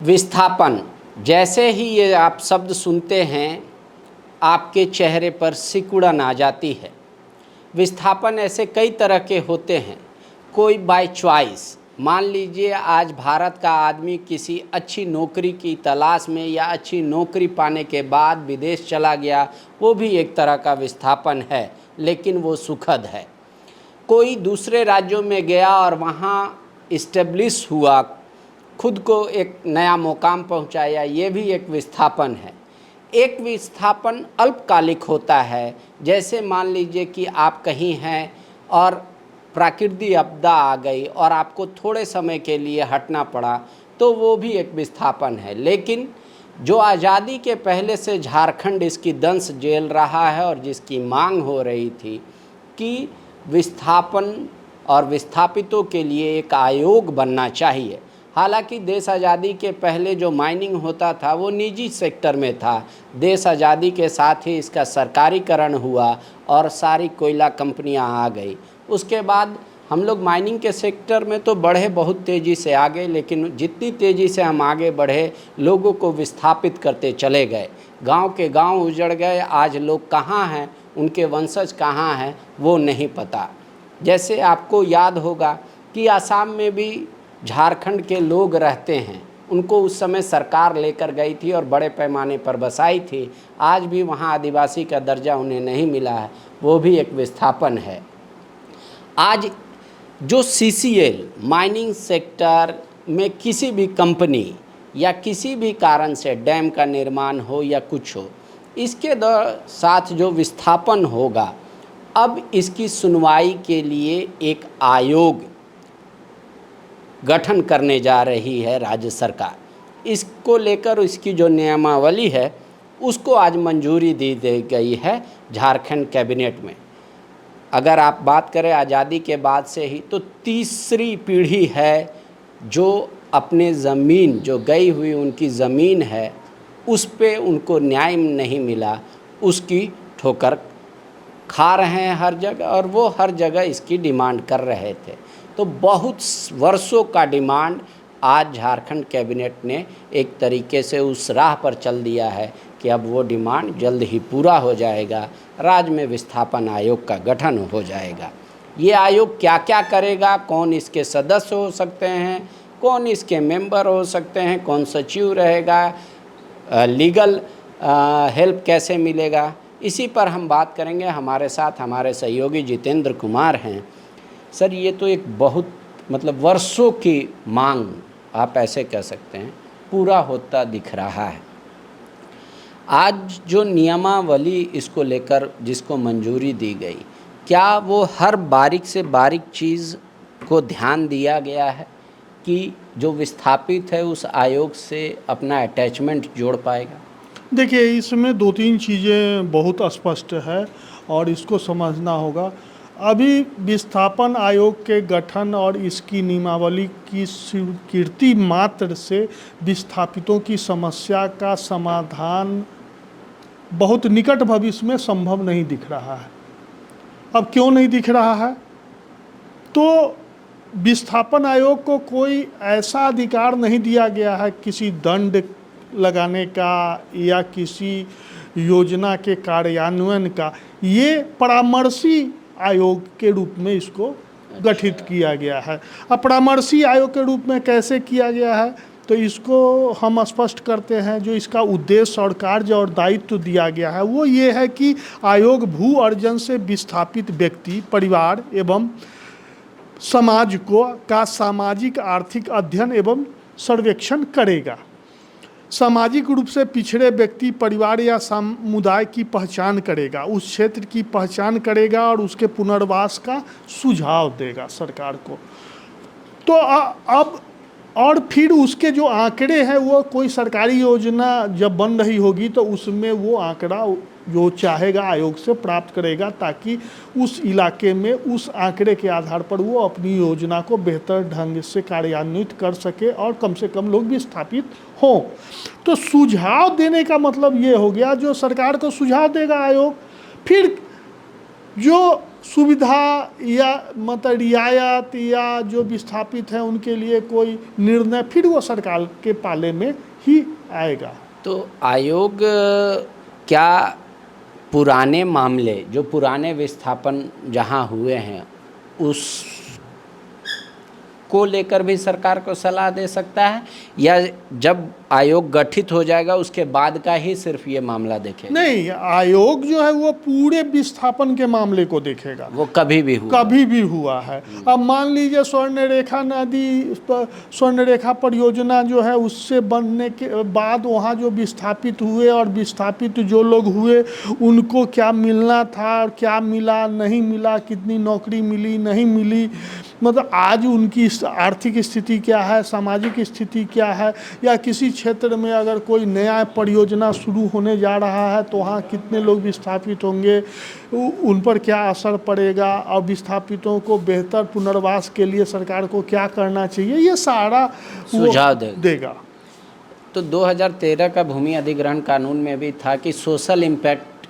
विस्थापन, जैसे ही ये आप शब्द सुनते हैं आपके चेहरे पर सिकुड़न आ जाती है। विस्थापन ऐसे कई तरह के होते हैं। कोई बाय चॉइस, मान लीजिए आज भारत का आदमी किसी अच्छी नौकरी की तलाश में या अच्छी नौकरी पाने के बाद विदेश चला गया, वो भी एक तरह का विस्थापन है, लेकिन वो सुखद है। कोई दूसरे राज्यों में गया और वहाँ इस्टेब्लिश हुआ, खुद को एक नया मुकाम पहुँचाया, ये भी एक विस्थापन है। एक विस्थापन अल्पकालिक होता है, जैसे मान लीजिए कि आप कहीं हैं और प्राकृतिक आपदा आ गई और आपको थोड़े समय के लिए हटना पड़ा, तो वो भी एक विस्थापन है। लेकिन जो आज़ादी के पहले से झारखंड इसकी दंश झेल रहा है और जिसकी मांग हो रही थी कि विस्थापन और विस्थापितों के लिए एक आयोग बनना चाहिए। हालांकि देश आज़ादी के पहले जो माइनिंग होता था वो निजी सेक्टर में था। देश आज़ादी के साथ ही इसका सरकारीकरण हुआ और सारी कोयला कंपनियां आ गई। उसके बाद हम लोग माइनिंग के सेक्टर में तो बढ़े, बहुत तेज़ी से आगे, लेकिन जितनी तेज़ी से हम आगे बढ़े लोगों को विस्थापित करते चले गए। गांव के गांव उजड़ गए। आज लोग कहाँ हैं, उनके वंशज कहाँ हैं, वो नहीं पता। जैसे आपको याद होगा कि आसाम में भी झारखंड के लोग रहते हैं, उनको उस समय सरकार लेकर गई थी और बड़े पैमाने पर बसाई थी। आज भी वहाँ आदिवासी का दर्जा उन्हें नहीं मिला है, वो भी एक विस्थापन है। आज जो सीसीएल माइनिंग सेक्टर में किसी भी कंपनी या किसी भी कारण से डैम का निर्माण हो या कुछ हो, इसके साथ जो विस्थापन होगा, अब इसकी सुनवाई के लिए एक आयोग गठन करने जा रही है राज्य सरकार। इसको लेकर इसकी जो नियमावली है उसको आज मंजूरी दी गई है झारखंड कैबिनेट में। अगर आप बात करें आज़ादी के बाद से ही, तो तीसरी पीढ़ी है जो अपने ज़मीन, जो गई हुई उनकी ज़मीन है, उस पे उनको न्याय नहीं मिला, उसकी ठोकर खा रहे हैं हर जगह, और वो हर जगह इसकी डिमांड कर रहे थे। तो बहुत वर्षों का डिमांड आज झारखंड कैबिनेट ने एक तरीके से उस राह पर चल दिया है कि अब वो डिमांड जल्द ही पूरा हो जाएगा। राज्य में विस्थापन आयोग का गठन हो जाएगा। ये आयोग क्या क्या करेगा, कौन इसके सदस्य हो सकते हैं, कौन इसके मेंबर हो सकते हैं, कौन सचिव रहेगा, लीगल हेल्प कैसे मिलेगा, इसी पर हम बात करेंगे। हमारे साथ हमारे सहयोगी जितेंद्र कुमार हैं। सर, ये तो एक बहुत वर्षों की मांग, आप ऐसे कह सकते हैं, पूरा होता दिख रहा है। आज जो नियमावली इसको लेकर जिसको मंजूरी दी गई, क्या वो हर बारीक से बारीक चीज़ को ध्यान दिया गया है कि जो विस्थापित है उस आयोग से अपना अटैचमेंट जोड़ पाएगा? देखिए, इसमें दो तीन चीज़ें बहुत स्पष्ट है और इसको समझना होगा। अभी विस्थापन आयोग के गठन और इसकी नियमावली की स्वीकृति मात्र से विस्थापितों की समस्या का समाधान बहुत निकट भविष्य में संभव नहीं दिख रहा है। अब क्यों नहीं दिख रहा है? तो विस्थापन आयोग को कोई ऐसा अधिकार नहीं दिया गया है किसी दंड लगाने का या किसी योजना के कार्यान्वयन का। ये परामर्शी आयोग के रूप में इसको गठित किया गया है। अब परामर्शी आयोग के रूप में कैसे किया गया है, तो इसको हम स्पष्ट करते हैं। जो इसका उद्देश्य और कार्य और दायित्व दिया गया है वो ये है कि आयोग भू अर्जन से विस्थापित व्यक्ति, परिवार एवं समाज का सामाजिक आर्थिक अध्ययन एवं सर्वेक्षण करेगा। सामाजिक रूप से पिछड़े व्यक्ति, परिवार या समुदाय की पहचान करेगा, उस क्षेत्र की पहचान करेगा और उसके पुनर्वास का सुझाव देगा सरकार को। तो अब और फिर उसके जो आंकड़े हैं वो कोई सरकारी योजना जब बन रही होगी तो उसमें वो आंकड़ा जो चाहेगा आयोग से प्राप्त करेगा, ताकि उस इलाके में उस आंकड़े के आधार पर वो अपनी योजना को बेहतर ढंग से कार्यान्वित कर सके और कम से कम लोग विस्थापित हों। तो सुझाव देने का मतलब ये हो गया, जो सरकार को सुझाव देगा आयोग, फिर जो सुविधा या मतलब रियायत या जो विस्थापित हैं उनके लिए कोई निर्णय फिर वो सरकार के पाले में ही आएगा। तो आयोग क्या पुराने मामले जो पुराने विस्थापन जहाँ हुए हैं उस को लेकर भी सरकार को सलाह दे सकता है, या जब आयोग गठित हो जाएगा उसके बाद का ही सिर्फ ये मामला देखेगा? नहीं, आयोग जो है वो पूरे विस्थापन के मामले को देखेगा, वो कभी भी हुआ कभी भी हुआ है। अब मान लीजिए स्वर्ण रेखा नदी स्वर्ण रेखा परियोजना जो है उससे बनने के बाद वहाँ जो विस्थापित हुए और विस्थापित जो लोग हुए उनको क्या मिलना था और क्या मिला नहीं मिला, कितनी नौकरी मिली नहीं मिली, मतलब आज उनकी आर्थिक स्थिति क्या है, सामाजिक स्थिति क्या है, या किसी क्षेत्र में अगर कोई नया परियोजना शुरू होने जा रहा है तो वहाँ कितने लोग विस्थापित होंगे, उन पर क्या असर पड़ेगा और विस्थापितों को बेहतर पुनर्वास के लिए सरकार को क्या करना चाहिए, ये सारा सुझाव देगा। तो 2013 का भूमि अधिग्रहण कानून में भी था कि सोशल इम्पैक्ट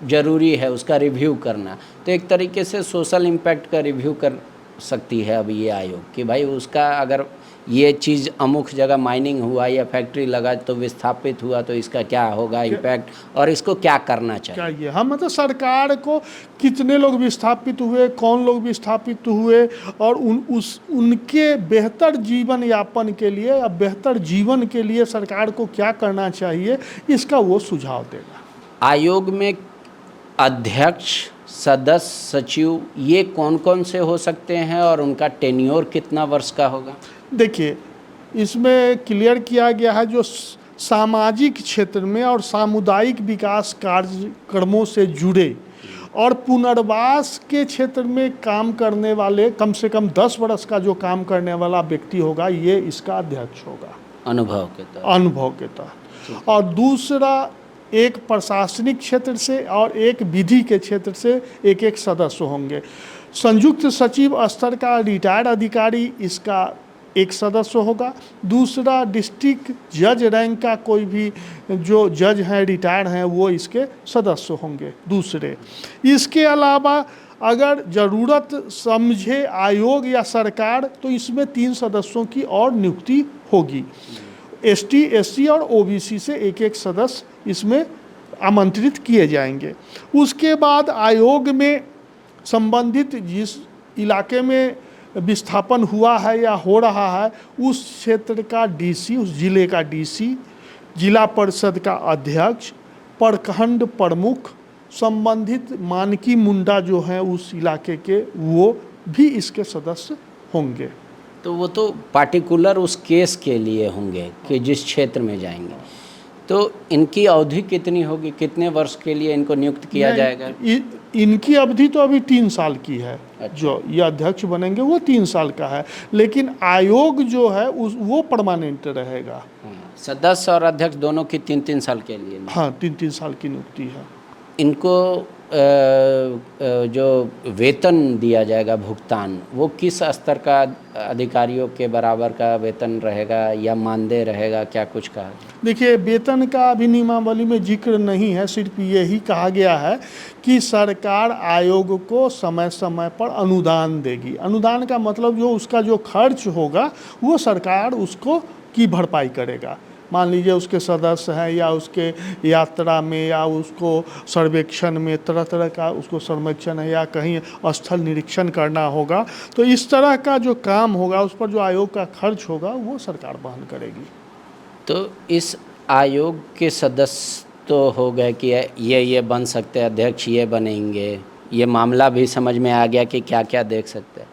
जरूरी है, उसका रिव्यू करना। तो एक तरीके से सोशल इम्पैक्ट का रिव्यू कर सकती है अब ये आयोग कि भाई उसका अगर ये चीज़ अमुक जगह माइनिंग हुआ या फैक्ट्री लगा तो विस्थापित हुआ तो इसका क्या होगा इम्पैक्ट और इसको क्या करना चाहिए। हाँ, मतलब सरकार को कितने लोग विस्थापित हुए, कौन लोग विस्थापित हुए और उनके बेहतर जीवन यापन के लिए या बेहतर जीवन के लिए सरकार को क्या करना चाहिए, इसका वो सुझाव देगा। आयोग में अध्यक्ष, सदस्य, सचिव ये कौन कौन से हो सकते हैं और उनका टेन्योर कितना वर्ष का होगा? देखिए, इसमें क्लियर किया गया है जो सामाजिक क्षेत्र में और सामुदायिक विकास कार्यक्रमों से जुड़े और पुनर्वास के क्षेत्र में काम करने वाले कम से कम 10 वर्ष का जो काम करने वाला व्यक्ति होगा, ये इसका अध्यक्ष होगा अनुभव के तहत। और दूसरा, एक प्रशासनिक क्षेत्र से और एक विधि के क्षेत्र से एक एक सदस्य होंगे। संयुक्त सचिव स्तर का रिटायर्ड अधिकारी इसका एक सदस्य होगा। दूसरा, डिस्ट्रिक्ट जज रैंक का कोई भी जो जज हैं रिटायर्ड हैं वो इसके सदस्य होंगे दूसरे। इसके अलावा अगर ज़रूरत समझे आयोग या सरकार तो इसमें 3 सदस्यों की और नियुक्ति होगी। एसटी, एससी और ओबीसी से एक एक सदस्य इसमें आमंत्रित किए जाएंगे। उसके बाद आयोग में संबंधित जिस इलाके में विस्थापन हुआ है या हो रहा है उस क्षेत्र का डीसी, उस जिले का डीसी, जिला परिषद का अध्यक्ष, प्रखंड प्रमुख, संबंधित मानकी मुंडा जो हैं उस इलाके के, वो भी इसके सदस्य होंगे। तो वो तो पार्टिकुलर उस केस के लिए होंगे कि जिस क्षेत्र में जाएंगे। तो इनकी अवधि कितनी होगी, कितने वर्ष के लिए इनको नियुक्त किया जाएगा? इनकी अवधि तो अभी 3 साल की है। अच्छा। जो ये अध्यक्ष बनेंगे वो 3 साल का है, लेकिन आयोग जो है वो परमानेंट रहेगा। सदस्य और अध्यक्ष दोनों की 3-3 साल के लिए? हाँ, 3-3 साल की नियुक्ति है। इनको जो वेतन दिया जाएगा, भुगतान, वो किस स्तर का अधिकारियों के बराबर का वेतन रहेगा या मानदेय रहेगा, क्या कुछ कहा? देखिए, वेतन का अभी नियमावली में जिक्र नहीं है, सिर्फ यही कहा गया है कि सरकार आयोग को समय समय पर अनुदान देगी। अनुदान का मतलब जो उसका जो खर्च होगा वो सरकार उसको की भरपाई करेगा। मान लीजिए उसके सदस्य हैं या उसके यात्रा में या उसको सर्वेक्षण में, तरह तरह का उसको सर्वेक्षण है या कहीं स्थल निरीक्षण करना होगा, तो इस तरह का जो काम होगा उस पर जो आयोग का खर्च होगा वो सरकार वहन करेगी। तो इस आयोग के सदस्य तो हो गए कि ये बन सकते हैं, अध्यक्ष ये बनेंगे, ये मामला भी समझ में आ गया कि क्या क्या देख सकते हैं।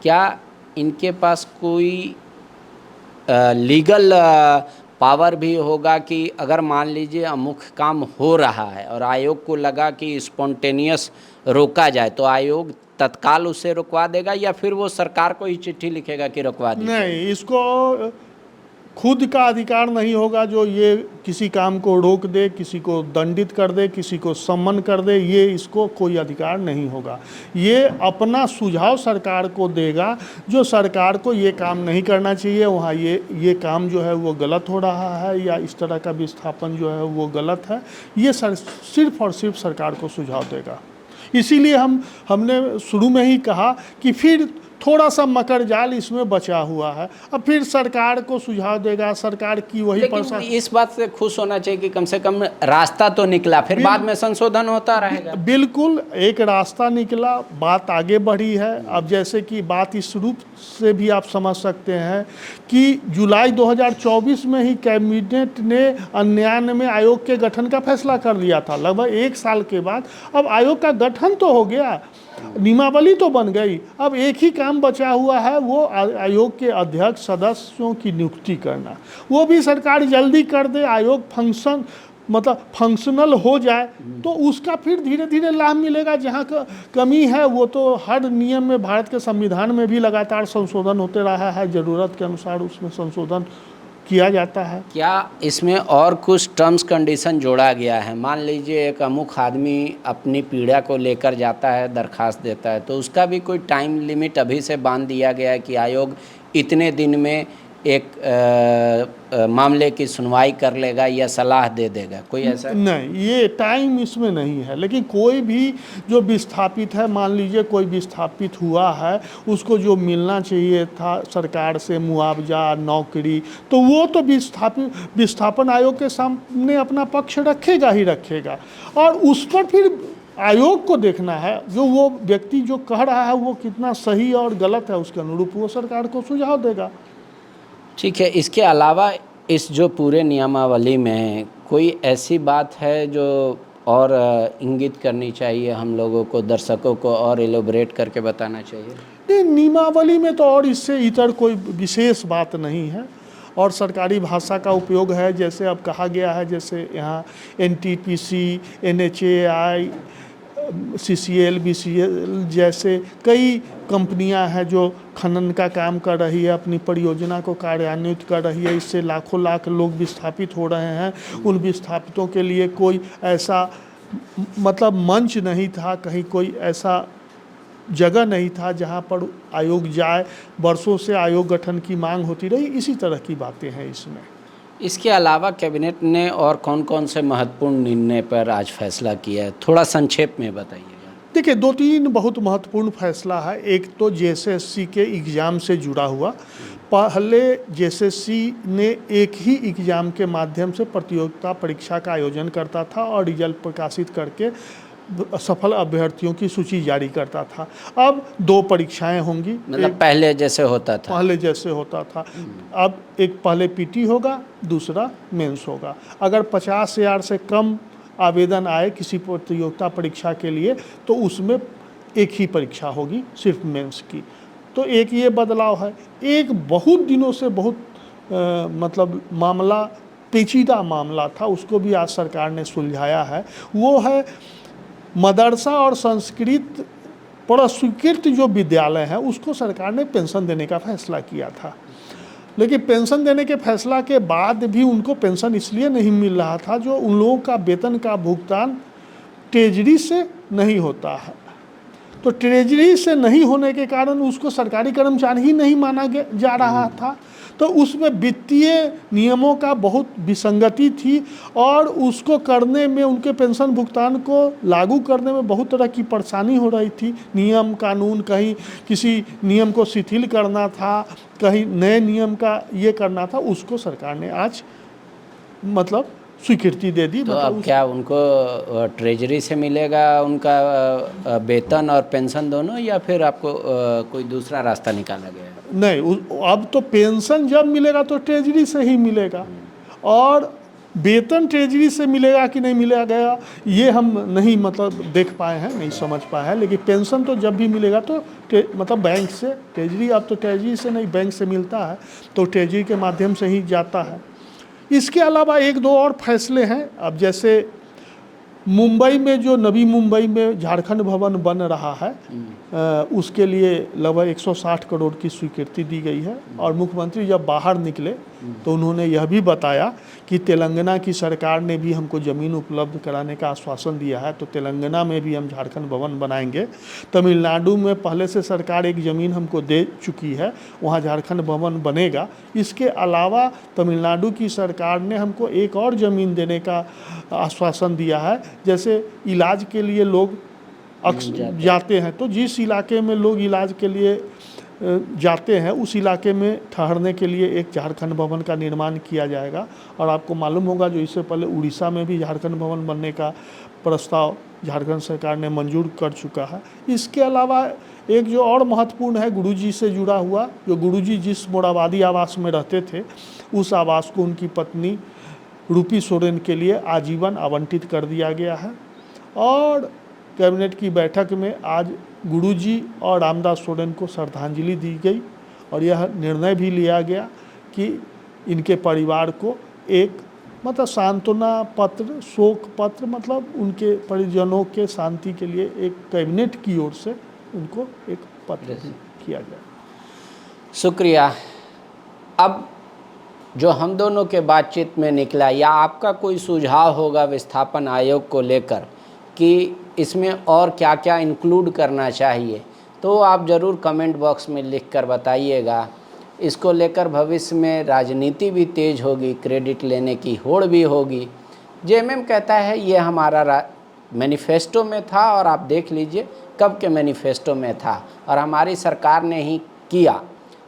क्या इनके पास कोई लीगल पावर भी होगा कि अगर मान लीजिए अमुक काम हो रहा है और आयोग को लगा कि स्पॉन्टेनियस रोका जाए तो आयोग तत्काल उसे रुकवा देगा, या फिर वो सरकार को ही चिट्ठी लिखेगा कि रुकवा दीजिए? नहीं, इसको खुद का अधिकार नहीं होगा जो ये किसी काम को रोक दे, किसी को दंडित कर दे, किसी को सम्मन कर दे, ये इसको कोई अधिकार नहीं होगा। ये अपना सुझाव सरकार को देगा जो सरकार को ये काम नहीं करना चाहिए, वहाँ ये काम जो है वो गलत हो रहा है या इस तरह का विस्थापन जो है वो गलत है, ये सिर्फ और सिर्फ सरकार को सुझाव देगा। इसीलिए हमने शुरू में ही कहा कि फिर थोड़ा सा मकर जाल इसमें बचा हुआ है। अब फिर सरकार को सुझाव देगा, सरकार की वही लेकिन इस बात से खुश होना चाहिए कि कम से कम रास्ता तो निकला, फिर बाद में संशोधन होता रहेगा। बिल्कुल, एक रास्ता निकला, बात आगे बढ़ी है। अब जैसे कि बात इस रूप से भी आप समझ सकते हैं कि जुलाई 2024 में ही कैबिनेट ने 99 आयोग के गठन का फैसला कर लिया था। लगभग 1 साल के बाद अब आयोग का गठन तो हो गया, नियमावली तो बन गई। अब एक ही काम बचा हुआ है, वो आयोग के अध्यक्ष सदस्यों की नियुक्ति करना। वो भी सरकार जल्दी कर दे, आयोग फंक्शनल हो जाए तो उसका फिर धीरे धीरे लाभ मिलेगा। जहाँ का कमी है वो तो हर नियम में, भारत के संविधान में भी लगातार संशोधन होते रहा है, ज़रूरत के अनुसार उसमें संशोधन किया जाता है। क्या इसमें और कुछ टर्म्स कंडीशन जोड़ा गया है? मान लीजिए एक अमुक आदमी अपनी पीड़ा को लेकर जाता है, दरखास्त देता है, तो उसका भी कोई टाइम लिमिट अभी से बांध दिया गया है कि आयोग इतने दिन में एक मामले की सुनवाई कर लेगा या सलाह दे देगा, कोई ऐसा? नहीं, ये टाइम इसमें नहीं है। लेकिन कोई भी जो विस्थापित है, मान लीजिए कोई विस्थापित हुआ है, उसको जो मिलना चाहिए था सरकार से मुआवजा, नौकरी, तो वो तो विस्थापन आयोग के सामने अपना पक्ष रखेगा ही रखेगा। और उस पर फिर आयोग को देखना है, जो वो व्यक्ति जो कह रहा है वो कितना सही और गलत है, उसके अनुरूप वो सरकार को सुझाव देगा। ठीक है। इसके अलावा इस जो पूरे नियमावली में कोई ऐसी बात है जो और इंगित करनी चाहिए हम लोगों को, दर्शकों को, और एलोबरेट करके बताना चाहिए? नहीं, नियमावली में तो और इससे इतर कोई विशेष बात नहीं है। और सरकारी भाषा का उपयोग है, जैसे अब कहा गया है, जैसे यहाँ NTPC, NHAI, CCL, BCL जैसे कई कंपनियां हैं जो खनन का काम कर रही है, अपनी परियोजना को कार्यान्वित कर रही है। इससे लाखों लाख लोग विस्थापित हो रहे हैं। उन विस्थापितों के लिए कोई ऐसा मंच नहीं था, कहीं कोई ऐसा जगह नहीं था जहां पर आयोग जाए। वर्षों से आयोग गठन की मांग होती रही। इसी तरह की बातें हैं इसमें। इसके अलावा कैबिनेट ने और कौन कौन से महत्वपूर्ण निर्णय पर आज फैसला किया है, थोड़ा संक्षेप में बताइएगा। देखिए, 2-3 बहुत महत्वपूर्ण फैसला है। एक तो JSSC के एग्ज़ाम से जुड़ा हुआ। पहले JSSC ने एक ही एग्ज़ाम के माध्यम से प्रतियोगिता परीक्षा का आयोजन करता था और रिजल्ट प्रकाशित करके सफल अभ्यर्थियों की सूची जारी करता था। अब 2 परीक्षाएं होंगी, मतलब पहले जैसे होता था। अब एक पहले PT होगा, दूसरा मेंस होगा। अगर 50,000 से कम आवेदन आए किसी प्रतियोगिता परीक्षा के लिए तो उसमें एक ही परीक्षा होगी, सिर्फ मेंस की। तो एक ये बदलाव है। एक बहुत दिनों से मामला, पेचीदा मामला था, उसको भी आज सरकार ने सुलझाया है। वो है मदरसा और संस्कृत पुरस्कृत जो विद्यालय हैं उसको सरकार ने पेंशन देने का फैसला किया था। लेकिन पेंशन देने के फैसला के बाद भी उनको पेंशन इसलिए नहीं मिल रहा था, जो उन लोगों का वेतन का भुगतान ट्रेजरी से नहीं होता है। तो ट्रेजरी से नहीं होने के कारण उसको सरकारी कर्मचारी ही नहीं माना जा रहा था। तो उसमें वित्तीय नियमों का बहुत विसंगति थी और उसको करने में, उनके पेंशन भुगतान को लागू करने में बहुत तरह की परेशानी हो रही थी। नियम कानून, कहीं किसी नियम को शिथिल करना था, कहीं नए नियम का ये करना था। उसको सरकार ने आज स्वीकृति दे दी। तो अब क्या उनको ट्रेजरी से मिलेगा उनका वेतन और पेंशन दोनों, या फिर आपको कोई दूसरा रास्ता निकाला गया है? नहीं, अब तो पेंशन जब मिलेगा तो ट्रेजरी से ही मिलेगा। और वेतन ट्रेजरी से मिलेगा कि नहीं मिलेगा ये हम नहीं देख पाए हैं, नहीं समझ पाए हैं। लेकिन पेंशन तो जब भी मिलेगा तो बैंक से, ट्रेजरी अब तो ट्रेजरी से नहीं बैंक से मिलता है, तो ट्रेजरी के माध्यम से ही जाता है। इसके अलावा 1-2 और फैसले हैं। अब जैसे मुंबई में जो नवी मुंबई में झारखंड भवन बन रहा है, उसके लिए लगभग 160 करोड़ की स्वीकृति दी गई है। और मुख्यमंत्री जब बाहर निकले तो उन्होंने यह भी बताया कि तेलंगाना की सरकार ने भी हमको ज़मीन उपलब्ध कराने का आश्वासन दिया है, तो तेलंगाना में भी हम झारखंड भवन बनाएंगे। तमिलनाडु में पहले से सरकार एक ज़मीन हमको दे चुकी है, वहाँ झारखंड भवन बनेगा। इसके अलावा तमिलनाडु की सरकार ने हमको एक और ज़मीन देने का आश्वासन दिया है। जैसे इलाज के लिए लोग जाते हैं। तो जिस इलाके में लोग इलाज के लिए जाते हैं उस इलाके में ठहरने के लिए एक झारखंड भवन का निर्माण किया जाएगा। और आपको मालूम होगा जो इससे पहले उड़ीसा में भी झारखंड भवन बनने का प्रस्ताव झारखंड सरकार ने मंजूर कर चुका है। इसके अलावा एक जो और महत्वपूर्ण है गुरुजी से जुड़ा हुआ, जो गुरुजी जिस मोराबादी आवास में रहते थे उस आवास को उनकी पत्नी रूपी सोरेन के लिए आजीवन आवंटित कर दिया गया है। और कैबिनेट की बैठक में आज गुरुजी और रामदास सोरेन को श्रद्धांजलि दी गई और यह निर्णय भी लिया गया कि इनके परिवार को एक मतलब सांत्वना पत्र, शोक पत्र, मतलब उनके परिजनों के शांति के लिए एक कैबिनेट की ओर से उनको एक पत्र किया जाए। शुक्रिया। अब जो हम दोनों के बातचीत में निकला या आपका कोई सुझाव होगा विस्थापन आयोग को लेकर कि इसमें और क्या क्या इंक्लूड करना चाहिए, तो आप ज़रूर कमेंट बॉक्स में लिख कर बताइएगा। इसको लेकर भविष्य में राजनीति भी तेज होगी, क्रेडिट लेने की होड़ भी होगी। जेएमएम कहता है ये हमारा मैनिफेस्टो में था और आप देख लीजिए कब के मैनिफेस्टो में था और हमारी सरकार ने ही किया।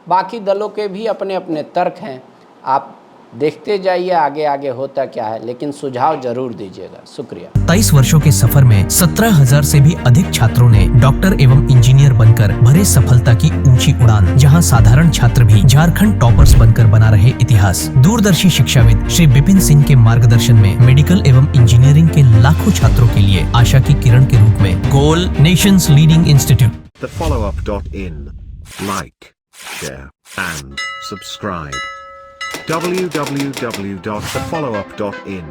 बाकी दलों के भी अपने अपने तर्क हैं, आप देखते जाइए आगे आगे होता क्या है, लेकिन सुझाव जरूर दीजिएगा। शुक्रिया। 23 वर्षों के सफर में 17,000 से भी अधिक छात्रों ने डॉक्टर एवं इंजीनियर बनकर भरे सफलता की ऊंची उड़ान, जहां साधारण छात्र भी झारखंड टॉपर्स बनकर बना रहे इतिहास। दूरदर्शी शिक्षाविद श्री विपिन सिंह के मार्गदर्शन में मेडिकल एवं इंजीनियरिंग के लाखों छात्रों के लिए आशा की किरण के रूप में goal nation's leading institute. thefollowup.in. Like, share and subscribe. www.thefollowup.in